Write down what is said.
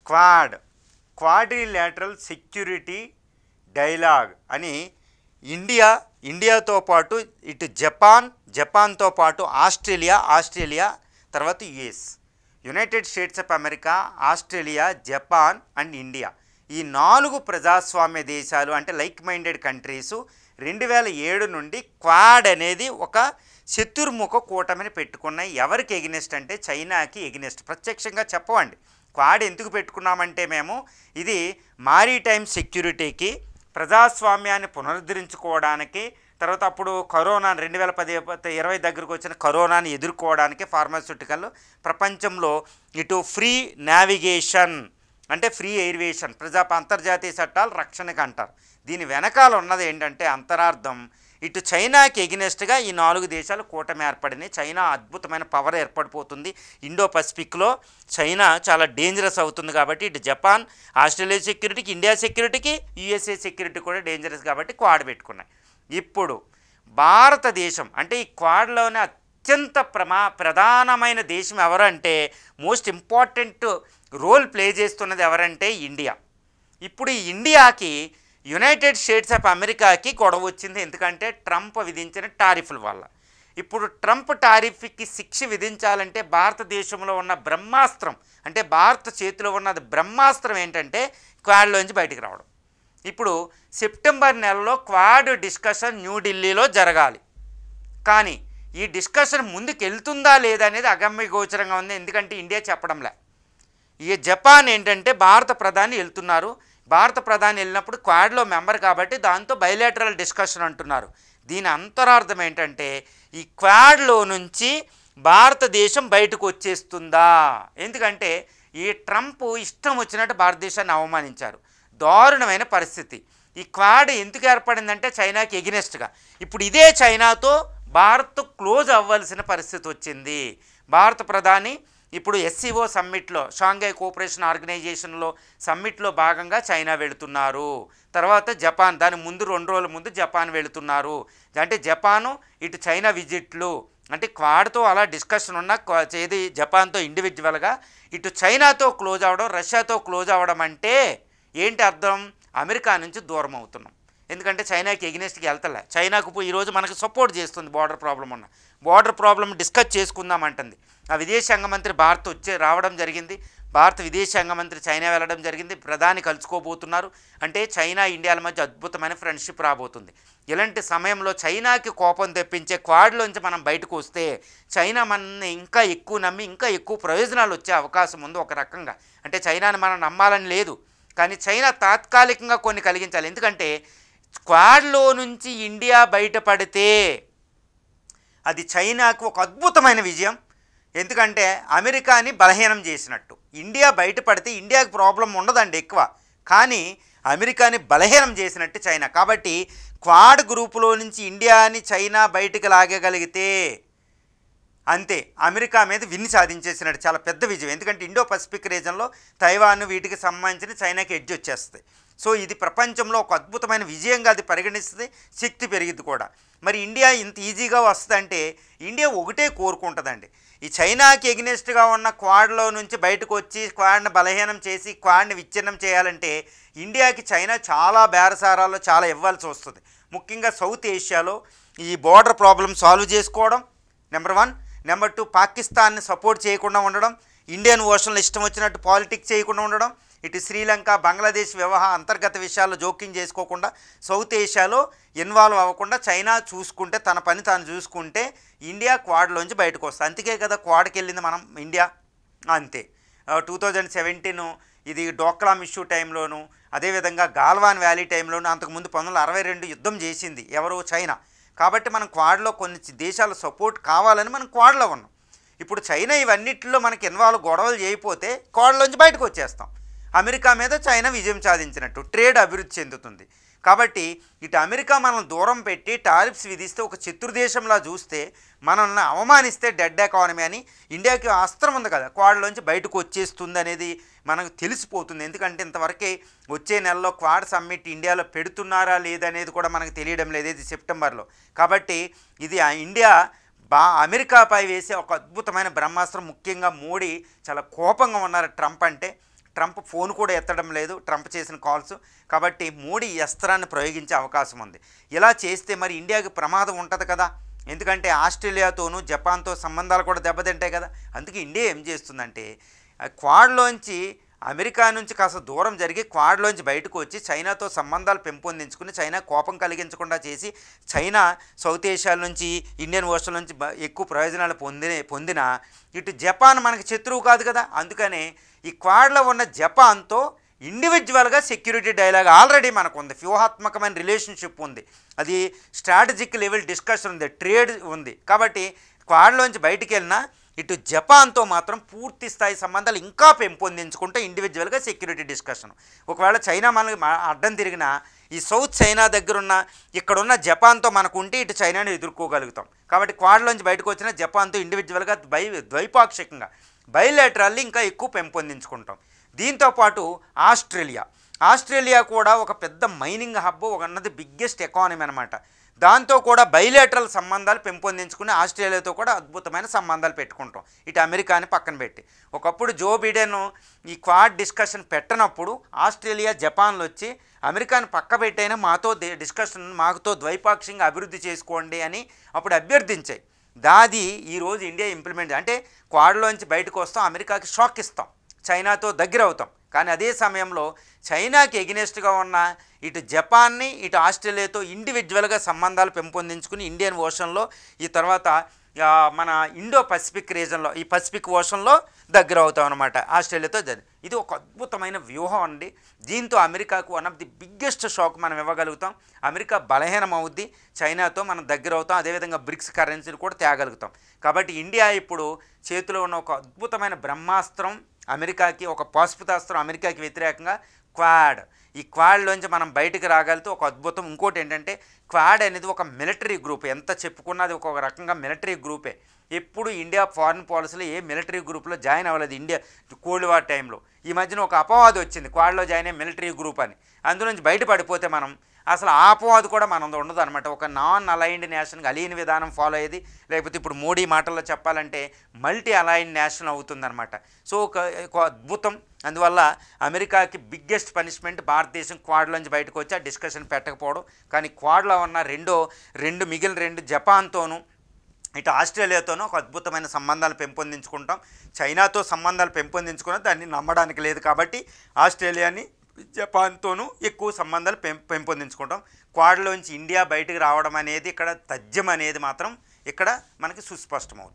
Quad quadrilateral security dialogue అని ఇండియాతో పాటు ఇటు జపాన్తో పాటు ఆస్ట్రేలియా తర్వాత United states of America, Australia, Japan and India ఈ 4 ప్రజాస్వామ్య దేశాలు అంటే లైక్ మైండెడ్ కంట్రీసు 2007 నుండి క్వాడ్ అనేది ఒక చతుర్ముఖ కూటమిని పెట్టుకున్నాయి. ఎవరికి ఎగినెస్ట్ అంటే చైనాకి ఎగినెస్ట్. ప్రత్యక్షంగా చెప్పవండి. క్వాడ్ ఎందుకు పెట్టుకున్నామంటే మేము ఇది మారిటైమ్ సెక్యూరిటీకి, ప్రజాస్వామ్యాన్ని పునరుద్ధరించుకోవడానికి, తర్వాత అప్పుడు కరోనా 2020 దగ్గరకు వచ్చిన కరోనాని ఎదుర్కోవడానికి ఫార్మాస్యూటికల్ ప్రపంచంలో ఇటు ఫ్రీ నావిగేషన్ అంటే ఫ్రీ ఎయిర్వేషన్ అంతర్జాతీయ చట్టాలు రక్షణకి అంటారు. దీని వెనకాల ఉన్నది ఏంటంటే అంతరార్థం ఇటు చైనాకి ఎగినెస్ట్గా ఈ 4 దేశాలు కూటమి ఏర్పడినాయి. చైనా అద్భుతమైన పవర్ ఏర్పడిపోతుంది. ఇండో పసిఫిక్లో చైనా చాలా డేంజరస్ అవుతుంది కాబట్టి ఇటు జపాన్, ఆస్ట్రేలియా సెక్యూరిటీకి, ఇండియా సెక్యూరిటీకి, యుఎస్ఏ సెక్యూరిటీ కూడా డేంజరస్ కాబట్టి క్వాడ్ పెట్టుకున్నాయి. ఇప్పుడు భారతదేశం అంటే ఈ క్వాడ్లోనే అత్యంత ప్రధానమైన దేశం ఎవరంటే మోస్ట్ ఇంపార్టెంట్ రోల్ ప్లే చేస్తున్నది ఎవరంటే ఇండియా. ఇప్పుడు ఈ ఇండియాకి యునైటెడ్ స్టేట్స్ ఆఫ్ అమెరికాకి గొడవ వచ్చింది. ఎందుకంటే ట్రంప్ విధించిన టారిఫ్ల వల్ల. ఇప్పుడు ట్రంప్ టారిఫ్కి శిక్ష విధించాలంటే భారతదేశంలో ఉన్న బ్రహ్మాస్త్రం అంటే భారత చేతిలో ఉన్నది బ్రహ్మాస్త్రం ఏంటంటే క్వాడ్లోంచి బయటికి రావడం. ఇప్పుడు సెప్టెంబర్ నెలలో క్వాడ్ డిస్కషన్ న్యూఢిల్లీలో జరగాలి. కానీ ఈ డిస్కషన్ ముందుకు వెళ్తుందా లేదా అనేది అగమ్య గోచరంగా ఉంది. ఎందుకంటే ఇండియా చెప్పడంలే. ఈ జపాన్ ఏంటంటే భారత ప్రధాని వెళ్తున్నారు. భారత ప్రధాని వెళ్ళినప్పుడు క్వాడ్లో మెంబర్ కాబట్టి దాంతో బైలేటరల్ డిస్కషన్ అంటున్నారు. దీని అంతరార్థం ఏంటంటే ఈ క్వాడ్లో నుంచి భారతదేశం బయటకు వచ్చేస్తుందా? ఎందుకంటే ఈ ట్రంప్ ఇష్టం వచ్చినట్టు భారతదేశాన్ని అవమానించారు. దారుణమైన పరిస్థితి. ఈ క్వాడ్ ఎందుకు ఏర్పడిందంటే చైనాకి ఎగినెస్ట్గా. ఇప్పుడు ఇదే చైనాతో భారత్ క్లోజ్ అవ్వాల్సిన పరిస్థితి వచ్చింది. భారత ప్రధాని ఇప్పుడు SCO సమ్మిట్లో, షాంఘై కోఆపరేషన్ ఆర్గనైజేషన్లో సమ్మిట్లో భాగంగా చైనా వెళుతున్నారు. తర్వాత జపాన్, దాని ముందు 2 రోజుల ముందు జపాన్ వెళుతున్నారు. అంటే జపాను ఇటు చైనా విజిట్లు అంటే క్వాడ్తో అలా డిస్కషన్ ఉన్న ఏది జపాన్తో ఇండివిజువల్గా, ఇటు చైనాతో క్లోజ్ అవ్వడం, రష్యాతో క్లోజ్ అవ్వడం అంటే ఏంటి అర్థం? అమెరికా నుంచి దూరం అవుతున్నాం. ఎందుకంటే చైనాకి ఎగినెస్ట్కి వెళ్తలే. చైనాకు ఈరోజు మనకు సపోర్ట్ చేస్తుంది. బార్డర్ ప్రాబ్లం డిస్కస్ చేసుకుందామంటుంది. ఆ విదేశాంగ మంత్రి భారత్ రావడం జరిగింది. భారత విదేశాంగ మంత్రి చైనా వెళ్ళడం జరిగింది. ప్రధాని కలుసుకోబోతున్నారు. అంటే చైనా ఇండియాల మధ్య అద్భుతమైన ఫ్రెండ్షిప్ రాబోతుంది. ఇలాంటి సమయంలో చైనాకి కోపం తెప్పించే క్వాడ్లోంచి మనం బయటకు వస్తే చైనా మనల్ని ఇంకా ఎక్కువ నమ్మి ఇంకా ఎక్కువ ప్రయోజనాలు వచ్చే అవకాశం ఉంది ఒక రకంగా. అంటే చైనాని మనం నమ్మాలని లేదు, కానీ చైనా తాత్కాలికంగా కొన్ని కలిగించాలి. ఎందుకంటే క్వాడ్లో నుంచి ఇండియా బయటపడితే అది చైనాకు ఒక అద్భుతమైన విజయం. ఎందుకంటే అమెరికాని బలహీనం చేసినట్టు. ఇండియా బయటపడితే ఇండియాకి ప్రాబ్లం ఉండదండి ఎక్కువ, కానీ అమెరికాని బలహీనం చేసినట్టు చైనా. కాబట్టి క్వాడ్ గ్రూపులో నుంచి ఇండియాని చైనా బయటకు లాగగలిగితే అంతే, అమెరికా మీద విన్ని సాధించేసినట్టు. చాలా పెద్ద విజయం. ఎందుకంటే ఇండో పసిఫిక్ రీజన్లో తైవాన్ వీటికి సంబంధించిన చైనాకి ఎడ్జ్ వచ్చేస్తుంది. సో ఇది ప్రపంచంలో ఒక అద్భుతమైన విజయంగా అది పరిగణిస్తుంది. శక్తి పెరిగింది కూడా. మరి ఇండియా ఇంత ఈజీగా వస్తుందంటే ఇండియా ఒకటే కోరుకుంటుందండి, ఈ చైనాకి ఎగ్నెస్ట్గా ఉన్న క్వాడ్లో నుంచి బయటకు వచ్చి క్వాడ్ని బలహీనం చేసి క్వాడ్ని విచ్ఛిన్నం చేయాలంటే ఇండియాకి చైనా చాలా బేరసారాల్లో చాలా ఇవ్వాల్సి వస్తుంది. ముఖ్యంగా సౌత్ ఏషియాలో ఈ బోర్డర్ ప్రాబ్లం సాల్వ్ చేసుకోవడం నెంబర్ 1. నెంబర్ 2, పాకిస్తాన్ని సపోర్ట్ చేయకుండా ఉండడం, ఇండియన్ ఓషన్లో ఇష్టం వచ్చినట్టు పాలిటిక్స్ చేయకుండా ఉండడం, ఇటు శ్రీలంక, బంగ్లాదేశ్ అంతర్గత విషయాల్లో జోక్యం చేసుకోకుండా సౌత్ ఏషియాలో ఇన్వాల్వ్ అవ్వకుండా చైనా చూసుకుంటే, తన పని తాను చూసుకుంటే ఇండియా క్వాడ్లోంచి బయటకు వస్తుంది. అందుకే కదా క్వాడ్కి వెళ్ళింది మనం ఇండియా. అంతే 2017 ఇది డోక్లాం ఇష్యూ టైంలోను, అదేవిధంగా గాల్వాన్ వ్యాలీ టైంలోను, అంతకుముందు 1962 యుద్ధం చేసింది ఎవరు? చైనా. కాబట్టి మనం క్వాడ్లో కొన్ని దేశాల సపోర్ట్ కావాలని మనం క్వాడ్లో ఉన్నాం. ఇప్పుడు చైనా ఇవన్నిటిలో మనకి గొడవలు చేయకపోతే క్వాడ్లోంచి బయటకు వచ్చేస్తాం. అమెరికా మీద చైనా విజయం సాధించినట్టు, ట్రేడ్ అభివృద్ధి చెందుతుంది. కాబట్టి ఇటు అమెరికా మనల్ని దూరం పెట్టి టారిఫ్స్ విధిస్తే ఒక శత్రుదేశంలా చూస్తే, మనల్ని అవమానిస్తే డెడ్ ఎకానమీ అని ఇండియాకి అస్త్రం ఉంది కదా, క్వాడ్లోంచి బయటకు వచ్చేస్తుంది అనేది మనకు తెలిసిపోతుంది. ఎందుకంటే ఇంతవరకే వచ్చే నెలలో క్వాడ్ సమ్మిట్ ఇండియాలో పెడుతున్నారా లేదనేది కూడా మనకు తెలియడం లేదు, ఇది సెప్టెంబర్లో. కాబట్టి ఇది ఇండియా అమెరికాపై వేసే ఒక అద్భుతమైన బ్రహ్మాస్త్రం. ముఖ్యంగా మోడీ చాలా కోపంగా ఉన్నారు ట్రంప్ అంటే. ట్రంప్ ఫోన్ కూడా ఎత్తడం లేదు, ట్రంప్ చేసిన కాల్స్. కాబట్టి మోడీ ఈ అస్త్రాన్ని ప్రయోగించే అవకాశం ఉంది. ఇలా చేస్తే మరి ఇండియాకి ప్రమాదం ఉంటుంది కదా, ఎందుకంటే ఆస్ట్రేలియాతోనూ జపాన్తో సంబంధాలు కూడా దెబ్బతింటాయి కదా. అందుకే ఇండియా ఏం చేస్తుందంటే క్వాడ్లోంచి అమెరికా నుంచి కాస్త దూరం జరిగి క్వాడ్లోంచి బయటకు వచ్చి చైనాతో సంబంధాలు పెంపొందించుకుని చైనా కోపం కలిగించకుండా చేసి చైనా సౌత్ ఏషియాల నుంచి ఇండియన్ ఓషన్ నుంచి ఎక్కువ ప్రయోజనాలు పొందిన ఇటు జపాన్ మనకి శత్రువు కాదు కదా. అందుకనే ఈ క్వాడ్లో ఉన్న జపాన్తో ఇండివిజువల్గా సెక్యూరిటీ డైలాగ్ ఆల్రెడీ మనకు ఉంది, వ్యూహాత్మకమైన రిలేషన్షిప్ ఉంది, అది స్ట్రాటజిక్ లెవెల్ డిస్కషన్ ఉంది, ట్రేడ్ ఉంది. కాబట్టి క్వాడ్లోంచి బయటికి వెళ్ళినా ఇటు జపాన్తో మాత్రం పూర్తి స్థాయి సంబంధాలు ఇంకా పెంపొందించుకుంటే ఇండివిజువల్గా సెక్యూరిటీ డిస్కషన్. ఒకవేళ చైనా మనకి అడ్డం తిరిగినా ఈ సౌత్ చైనా దగ్గరున్న ఇక్కడున్న జపాన్తో మనకు ఉంటే ఇటు చైనాని ఎదుర్కోగలుగుతాం. కాబట్టి క్వాడ్లోంచి బయటకు వచ్చిన జపాన్తో ఇండివిజువల్గా ద్వైపాక్షికంగా బైలాటరల్లీ ఇంకా ఎక్కువ పెంపొందించుకుంటాం. దీంతోపాటు ఆస్ట్రేలియా కూడా ఒక పెద్ద మైనింగ్ హబ్, ఒక అన్నది బిగ్గెస్ట్ ఎకానమీ అనమాట. దాంతో కూడా బైలేటరల్ సంబంధాలు పెంపొందించుకుని ఆస్ట్రేలియాతో కూడా అద్భుతమైన సంబంధాలు పెట్టుకుంటాం, ఇటు అమెరికాని పక్కన పెట్టి. ఒకప్పుడు జో బిడెన్ ఈ క్వాడ్ డిస్కషన్ పెట్టనప్పుడు ఆస్ట్రేలియా జపాన్లు వచ్చి అమెరికాని పక్క పెట్టైనా మాతో మాతో ద్వైపాక్షికంగా అభివృద్ధి చేసుకోండి అని అప్పుడు అభ్యర్థించాయి. దాది ఈరోజు ఇండియా ఇంప్లిమెంట్, అంటే క్వాడ్లోంచి బయటకు వస్తాం, అమెరికాకి షాక్ ఇస్తాం, చైనాతో దగ్గర అవుతాం. కానీ అదే సమయంలో చైనాకి ఎగనెస్ట్గా ఉన్న ఇటు జపాన్ని ఇటు ఆస్ట్రేలియాతో ఇండివిజువల్గా సంబంధాలు పెంపొందించుకుని ఇండియన్ ఓషన్లో ఈ తర్వాత మన ఇండో పసిఫిక్ రీజన్లో ఈ పసిఫిక్ ఓషన్లో దగ్గర అవుతాం అనమాట ఆస్ట్రేలియాతో. ఇది ఒక అద్భుతమైన వ్యూహం అండి. దీంతో అమెరికాకు one of the biggest shock మనం ఇవ్వగలుగుతాం. అమెరికా బలహీనం అవుద్ది, చైనాతో మనం దగ్గర అవుతాం, అదేవిధంగా బ్రిక్స్ కరెన్సీలు కూడా తేగలుగుతాం. కాబట్టి ఇండియా ఇప్పుడు చేతిలో ఉన్న ఒక అద్భుతమైన బ్రహ్మాస్త్రం అమెరికాకి, ఒక పాశుపతాస్త్రం అమెరికాకి వ్యతిరేకంగా క్వాడ్. ఈ క్వాడ్లోంచి మనం బయటకు రాగలిగితే ఒక అద్భుతం. ఇంకోటి ఏంటంటే క్వాడ్ అనేది ఒక మిలిటరీ గ్రూప్, ఎంత చెప్పుకున్నది ఒక రకంగా మిలిటరీ గ్రూపే. ఎప్పుడు ఇండియా ఫారిన్ పాలసీలో ఏ మిలిటరీ గ్రూప్లో జాయిన్ అవ్వలేదు. ఇండియా కోల్డ్ వార్ టైంలో ఈ మధ్యన ఒక అపవాదం వచ్చింది, క్వాడ్లో జాయిన్ అయ్యే మిలిటరీ గ్రూప్ అని. అందులోంచి బయటపడిపోతే మనం అసలు ఆ అపవాదు కూడా మనం ఉండదు అనమాట. ఒక నాన్ అలైన్డ్ నేషన్కి అలీన్ విధానం ఫాలో అయ్యేది, లేకపోతే ఇప్పుడు మోడీ మాటల్లో చెప్పాలంటే మల్టీ అలైన్డ్ నేషన్ అవుతుందన్నమాట. సో ఒక అద్భుతం. అందువల్ల అమెరికాకి బిగ్గెస్ట్ పనిష్మెంట్ భారతదేశం క్వాడ్లోంచి బయటకు వచ్చి ఆ డిస్కషన్ పెట్టకపోవడం. కానీ క్వాడ్లో ఉన్న మిగిలిన రెండు జపాన్తోనూ ఇటు ఆస్ట్రేలియాతోనూ ఒక అద్భుతమైన సంబంధాలు పెంపొందించుకుంటాం. చైనాతో సంబంధాలు పెంపొందించుకున్న దాన్ని నమ్మడానికి లేదు. కాబట్టి ఆస్ట్రేలియాని జపాన్తోనూ ఎక్కువ సంబంధాలు పెంపొందించుకుంటాం. క్వాడ్లోంచి ఇండియా బయటకు రావడం అనేది ఇక్కడ తథ్యం అనేది మాత్రం ఇక్కడ మనకి సుస్పష్టమవుతుంది.